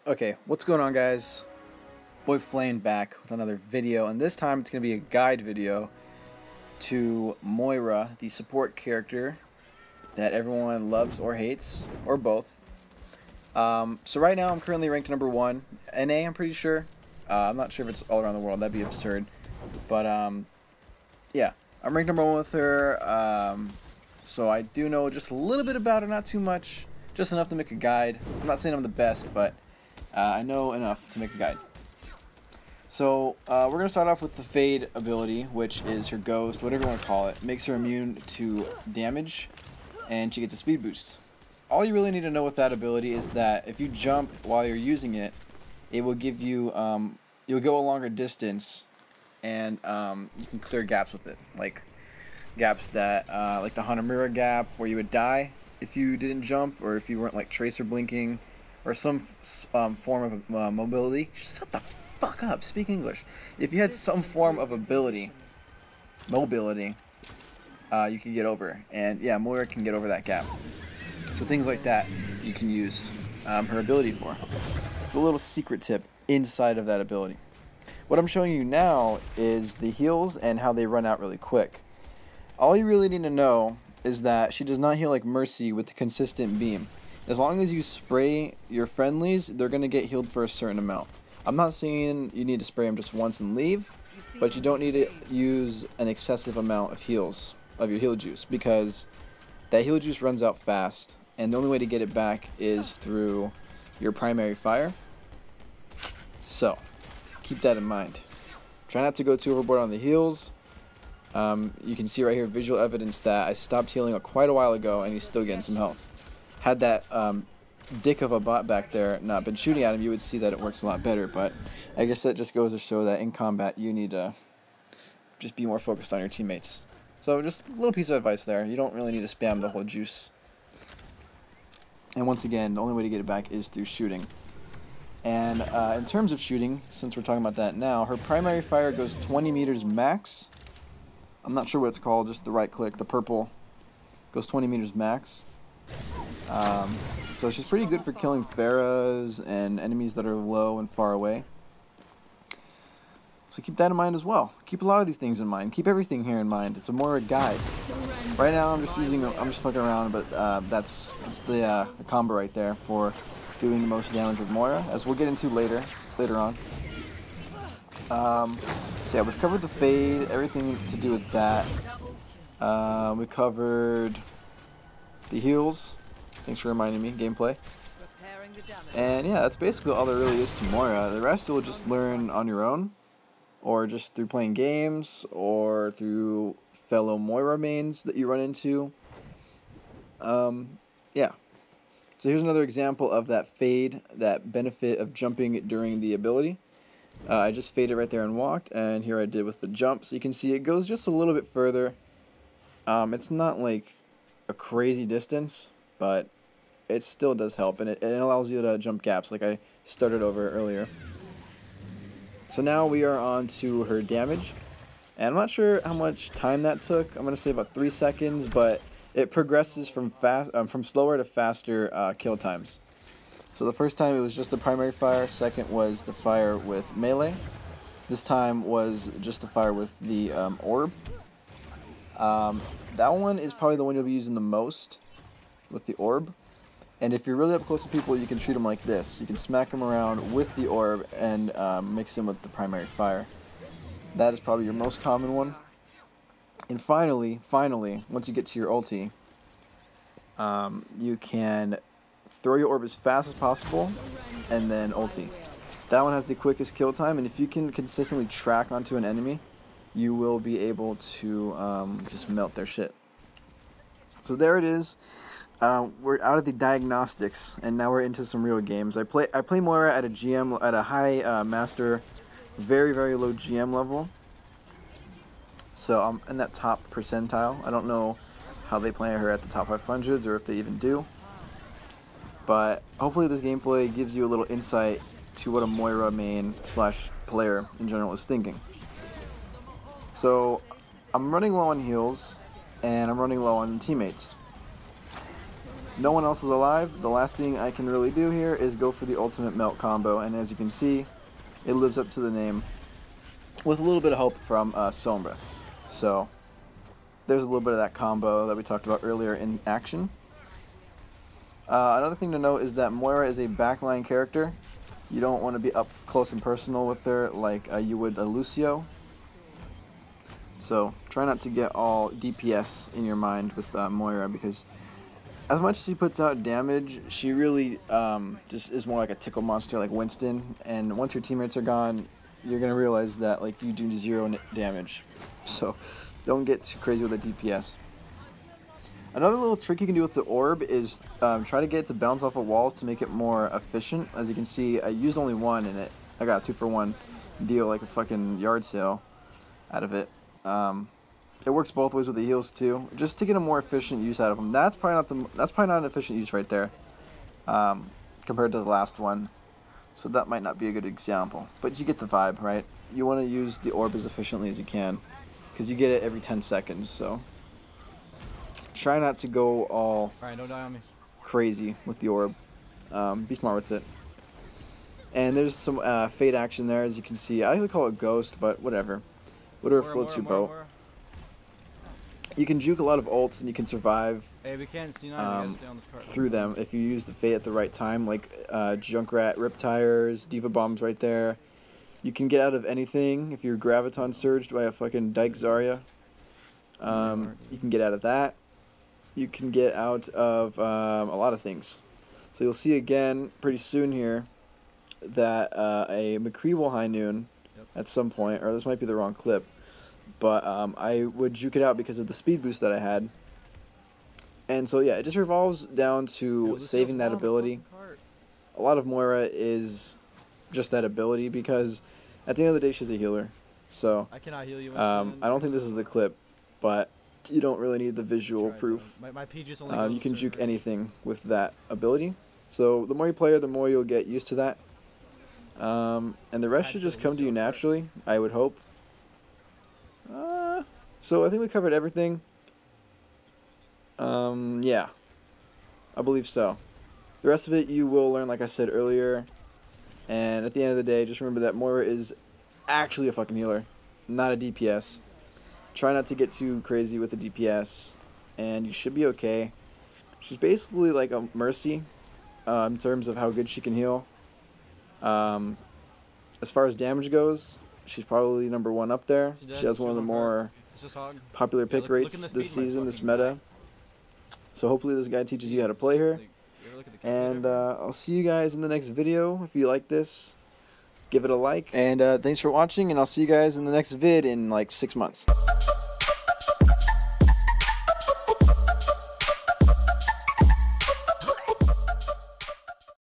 Okay, what's going on, guys? Boy Flame back with another video, and this time it's going to be a guide video to Moira, the support character that everyone loves or hates, or both. So right now I'm currently ranked number 1. NA, I'm pretty sure. I'm not sure if it's all around the world, that'd be absurd. But yeah, I'm ranked number 1 with her. So I do know just a little bit about her, not too much, just enough to make a guide. I'm not saying I'm the best, but I know enough to make a guide. So we're going to start off with the Fade ability, which is her ghost, whatever you want to call it. Makes her immune to damage, and she gets a speed boost. All you really need to know with that ability is that if you jump while you're using it, it will give you, you'll go a longer distance, and you can clear gaps with it. Like gaps that, like the Moira gap, where you would die if you didn't jump, or if you weren't like tracer blinking, or some form of mobility. Shut the fuck up, speak English. If you had some form of mobility, you can get over. And yeah, Moira can get over that gap. So things like that you can use her ability for. It's a little secret tip inside of that ability. What I'm showing you now is the heals and how they run out really quick. All you really need to know is that she does not heal like Mercy with the consistent beam. As long as you spray your friendlies, they're going to get healed for a certain amount. I'm not saying you need to spray them just once and leave, but you don't need to use an excessive amount of heals, of your heal juice, because that heal juice runs out fast, and the only way to get it back is through your primary fire. So, keep that in mind. Try not to go too overboard on the heals. You can see right here visual evidence that I stopped healing quite a while ago, and he's still getting some health. Had that dick of a bot back there not been shooting at him, you would see that it works a lot better. But I guess that just goes to show that in combat you need to just be more focused on your teammates. So just a little piece of advice there. You don't really need to spam the whole juice. And once again, the only way to get it back is through shooting. And in terms of shooting, since we're talking about that now, her primary fire goes 20 meters max. I'm not sure what it's called, just the right click, the purple goes 20 meters max. So she's pretty good for killing Pharahs and enemies that are low and far away. So keep that in mind as well. Keep a lot of these things in mind. Keep everything here in mind. It's a Moira guide. Right now I'm just fucking around, but that's the combo right there for doing the most damage with Moira, as we'll get into later on. So yeah, we've covered the Fade, everything to do with that. We covered the heals. Thanks for reminding me, gameplay. And yeah, that's basically all there really is to Moira. The rest you'll just learn on your own, or just through playing games, or through fellow Moira mains that you run into. Yeah. So here's another example of that Fade, that benefit of jumping during the ability. I just faded right there and walked, and here I did with the jump. So you can see it goes just a little bit further. It's not like a crazy distance, but it still does help, and it allows you to jump gaps like I started over earlier. So now we are on to her damage, and I'm not sure how much time that took. I'm going to say about 3 seconds, but it progresses from slower to faster kill times. So the first time it was just the primary fire, second was the fire with melee. This time was just the fire with the orb. That one is probably the one you'll be using the most, with the orb. And if you're really up close to people, you can shoot them like this. You can smack them around with the orb and mix them with the primary fire. That is probably your most common one. And finally, once you get to your ulti, you can throw your orb as fast as possible and then ulti. That one has the quickest kill time, and if you can consistently track onto an enemy, you will be able to just melt their shit. So there it is. We're out of the diagnostics, and now we're into some real games. I play Moira at a high master, very low GM level. So I'm in that top percentile. I don't know how they play her at the top 500s, or if they even do. But hopefully this gameplay gives you a little insight to what a Moira main / player in general is thinking. So I'm running low on heals, and I'm running low on teammates. no one else is alive. The last thing I can really do here is go for the ultimate melt combo, and as you can see, it lives up to the name with a little bit of help from Sombra. So there's a little bit of that combo that we talked about earlier in action. Another thing to note is that Moira is a backline character. You don't want to be up close and personal with her like you would a Lucio. So try not to get all DPS in your mind with Moira, because as much as she puts out damage, she really just is more like a tickle monster like Winston. And once your teammates are gone, you're going to realize that like you do 0 damage. So don't get too crazy with the DPS. Another little trick you can do with the orb is try to get it to bounce off of walls to make it more efficient. As you can see, I used only one in it. I got a 2-for-1 deal, like a fucking yard sale out of it. It works both ways with the heals too, just to get a more efficient use out of them. That's probably not an efficient use right there, compared to the last one. So that might not be a good example, but you get the vibe, right? You want to use the orb as efficiently as you can, because you get it every 10 seconds. So try not to go all don't die on me. crazy with the orb. Be smart with it. And there's some fade action there, as you can see. I usually call it ghost, but whatever. Whatever floats your boat. You can juke a lot of ults, and you can survive through them if you use the fade at the right time, like Junkrat, Rip Tires, Diva Bombs right there. You can get out of anything if you're Graviton Surged by a fucking Dyke Zarya. You can get out of that. You can get out of a lot of things. So you'll see again pretty soon here that a McCree will high noon at some point, or this might be the wrong clip, but I would juke it out because of the speed boost that I had. And so yeah, it just revolves down to saving that ability. A lot of Moira is just that ability, because at the end of the day she's a healer. So I cannot heal you. I don't think this is the clip, but you don't really need the visual proof. You can juke anything with that ability. So the more you play her, the more you'll get used to that. And the rest should just come to you naturally, I would hope. So I think we covered everything. Yeah, I believe so. The rest of it you will learn, like I said earlier. And at the end of the day, just remember that Moira is actually a fucking healer, not a DPS. Try not to get too crazy with the DPS, and you should be okay. She's basically like a Mercy in terms of how good she can heal. As far as damage goes, she's probably #1 up there. She has one of the more popular pick rates this season, this meta. So hopefully this guy teaches you how to play her. And I'll see you guys in the next video. If you like this, give it a like. And thanks for watching, and I'll see you guys in the next vid in like 6 months.